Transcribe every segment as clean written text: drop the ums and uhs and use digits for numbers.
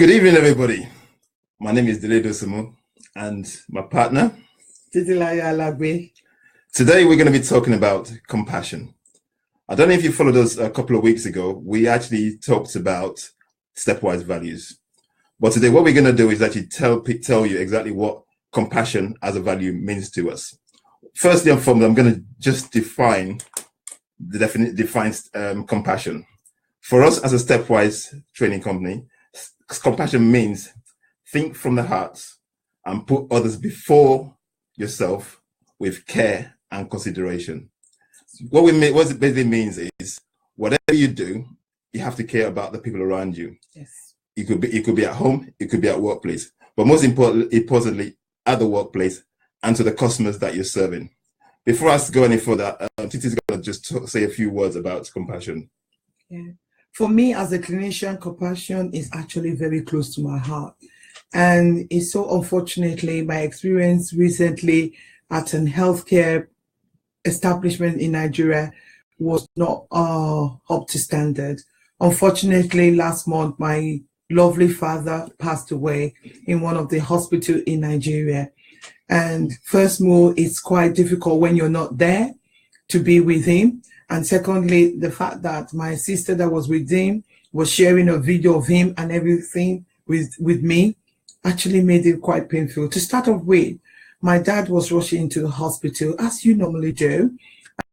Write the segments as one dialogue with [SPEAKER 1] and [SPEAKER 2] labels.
[SPEAKER 1] Good evening, everybody. My name is Dele Dosumu and my partner,
[SPEAKER 2] Titilayo Alagbe.
[SPEAKER 1] Today, we're going to be talking about compassion. I don't know if you followed us a couple of weeks ago. We actually talked about stepwise values. But today, what we're going to do is actually tell you exactly what compassion as a value means to us. Firstly and foremost, I'm going to just define compassion. For us as a stepwise training company, compassion means think from the heart and put others before yourself with care and consideration. What it basically means is whatever you do, you have to care about the people around you.
[SPEAKER 2] Yes.
[SPEAKER 1] It could be at home, it could be at workplace, but most importantly at the workplace and to the customers that you're serving. Before I go any further, Titi's going to just say a few words about compassion.
[SPEAKER 2] Yeah. For me, as a clinician, compassion is actually very close to my heart. And it's so unfortunately, my experience recently at an healthcare establishment in Nigeria was not up to standard. Unfortunately, last month, my lovely father passed away in one of the hospitals in Nigeria. And first of all, it's quite difficult when you're not there to be with him. And secondly, the fact that my sister that was with him was sharing a video of him and everything with me actually made it quite painful. To start off with, my dad was rushing into the hospital, as you normally do.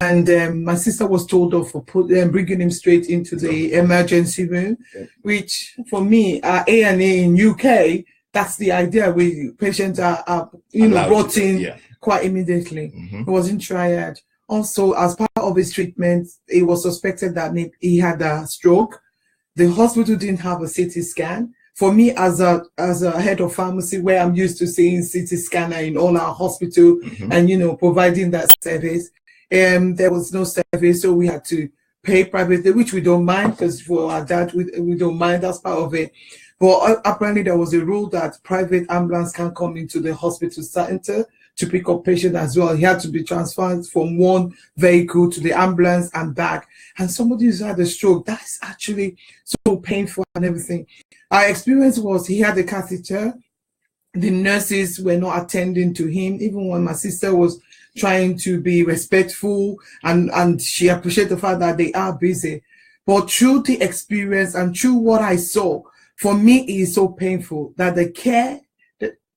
[SPEAKER 2] And my sister was told off for bringing him straight into the emergency room, which for me, A&E in UK, that's the idea where patients are brought in quite immediately.
[SPEAKER 1] Mm-hmm.
[SPEAKER 2] It wasn't triad. Also, as part of his treatment, it was suspected that he had a stroke. The hospital didn't have a CT scan. For me, as a head of pharmacy, where I'm used to seeing CT scanner in all our hospital and providing that service, there was no service, so we had to pay privately, which we don't mind because for our dad, we don't mind. That's part of it. But apparently, there was a rule that private ambulance can come into the hospital center to pick up patient as well. He had to be transferred from one vehicle to the ambulance and back. And somebody who's had a stroke, that's actually so painful and everything. Our experience was he had a catheter. The nurses were not attending to him, even when my sister was trying to be respectful and she appreciated the fact that they are busy. But through the experience and through what I saw, for me, it is so painful that the care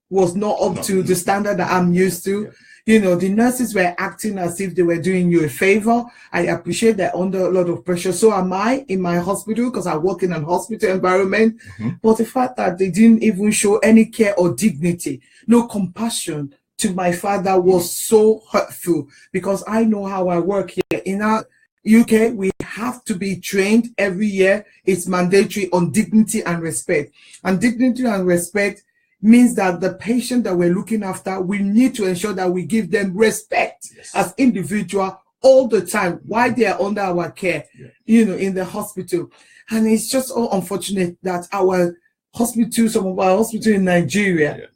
[SPEAKER 2] was not up to the standard that I'm used to. Yeah. The nurses were acting as if they were doing you a favor. I appreciate they're under a lot of pressure. So am I in my hospital because I work in an hospital environment. But the fact that they didn't even show any care or dignity, no compassion to my father was so hurtful because I know how I work here. In our UK, we have to be trained every year. It's mandatory on dignity and respect. And dignity and respect means that the patient that we're looking after, we need to ensure that we give them respect as individual all the time while they are under our care, in the hospital. And it's just so unfortunate that our hospital, some of our hospitals in Nigeria,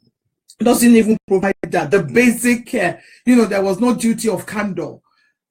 [SPEAKER 2] doesn't even provide that, the basic care. There was no duty of candor.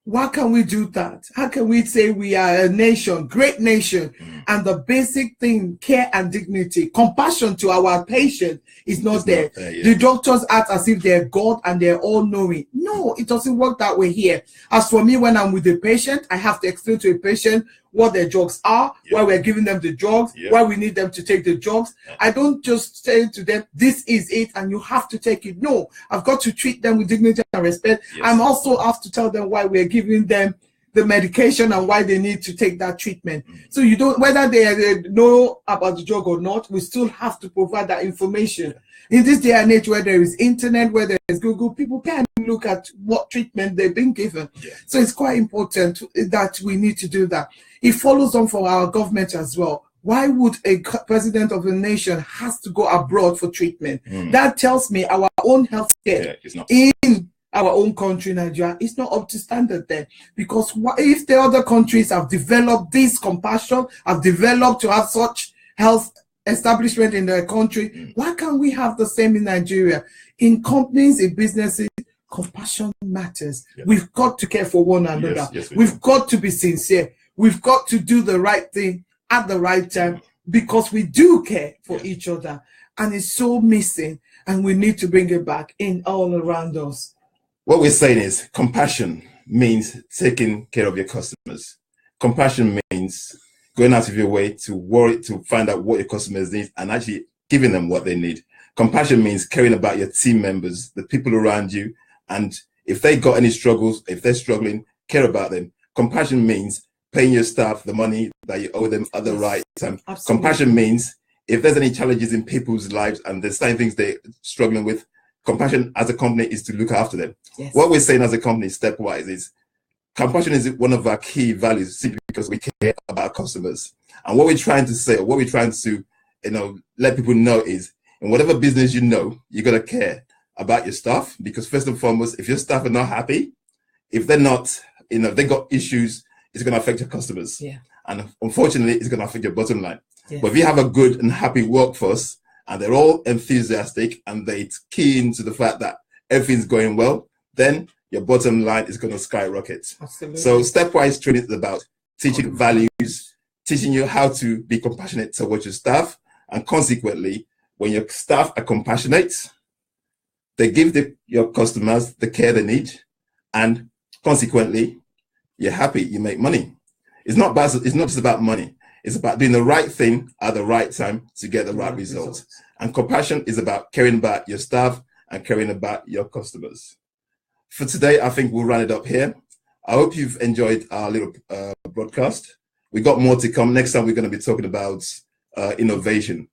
[SPEAKER 2] Why can we do that? How can we say we are a nation, great nation, and the basic thing, care and dignity, compassion to our patient is not there. The doctors act as if they're God and they're all knowing. No, it doesn't work that way here. As for me, when I'm with the patient, I have to explain to a patient what their drugs are, why we're giving them the drugs, why we need them to take the drugs. I don't just say to them, this is it and you have to take it. No, I've got to treat them with dignity and respect. I'm also have to tell them why we're giving them the medication and why they need to take that treatment. So you don't, whether they know about the drug or not, we still have to provide that information. In this day and age where there is internet, where there is Google, people can look at what treatment they've been given. So it's quite important that we need to do that. It follows on for our government as well. Why would a president of a nation has to go abroad for treatment? That tells me our own healthcare in our own country, Nigeria, is not up to standard there. Because if the other countries have developed this compassion, have developed to have such health establishment in their country, why can't we have the same in Nigeria? In companies, in businesses, compassion matters. We've got to care for one another. We've got to be sincere. We've got to do the right thing at the right time because we do care for each other, and it's so missing, and we need to bring it back in all around us.
[SPEAKER 1] What we're saying is compassion means taking care of your customers. Compassion means going out of your way to worry, to find out what your customers need and actually giving them what they need. Compassion means caring about your team members, the people around you, and if they got any struggles, if they're struggling, care about them. Compassion means paying your staff the money that you owe them at the right time.
[SPEAKER 2] Absolutely.
[SPEAKER 1] Compassion means if there's any challenges in people's lives and there's certain things they're struggling with, compassion as a company is to look after them.
[SPEAKER 2] Yes.
[SPEAKER 1] What we're saying as a company, stepwise, is compassion is one of our key values simply because we care about our customers. And what we're trying to say, or what we're trying to, let people know is, in whatever business you got to care about your staff, because first and foremost, if your staff are not happy, if they're not, if they got issues, it's going to affect your customers.
[SPEAKER 2] Yeah.
[SPEAKER 1] And unfortunately, it's going to affect your bottom line.
[SPEAKER 2] Yeah.
[SPEAKER 1] But if you have a good and happy workforce and they're all enthusiastic and they're keen to the fact that everything's going well, then your bottom line is going to skyrocket.
[SPEAKER 2] Absolutely.
[SPEAKER 1] So stepwise training is about teaching values, teaching you how to be compassionate towards your staff, and consequently, when your staff are compassionate, they give your customers the care they need, and consequently, you're happy, you make money. It's not just about money. It's about doing the right thing at the right time to get the right results. And compassion is about caring about your staff and caring about your customers. For today, I think we'll run it up here. I hope you've enjoyed our little broadcast. We got more to come. Next time, we're going to be talking about innovation.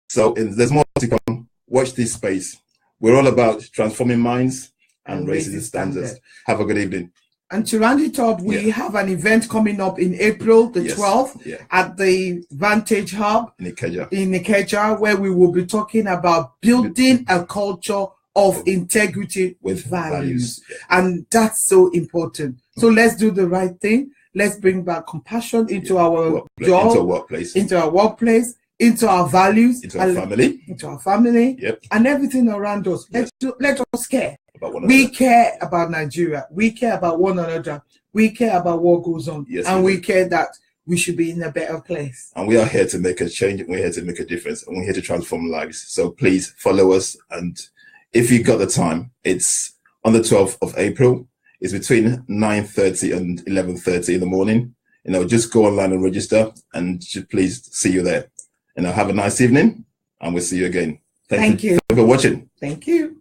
[SPEAKER 1] So there's more to come. Watch this space. We're all about transforming minds and raising the standards. Have a good evening.
[SPEAKER 2] And to round it up, we have an event coming up in April the 12th at the Vantage Hub
[SPEAKER 1] in
[SPEAKER 2] Ikeja, where we will be talking about building a culture of integrity with values. And that's so important. So let's do the right thing. Let's bring back compassion into our job, into our workplace, into our values,
[SPEAKER 1] into our family,
[SPEAKER 2] and everything around us. Let us care. We care about Nigeria. We care about one another. We care about what goes on. And we care that we should be in a better place.
[SPEAKER 1] And we are here to make a change. We're here to make a difference. And we're here to transform lives. So please follow us. And if you got the time, it's on the 12th of April. It's between 9:30 and 11:30 in the morning. Just go online and register, and please see you there. Have a nice evening, and we'll see you again.
[SPEAKER 2] Thank you
[SPEAKER 1] for watching.
[SPEAKER 2] Thank you.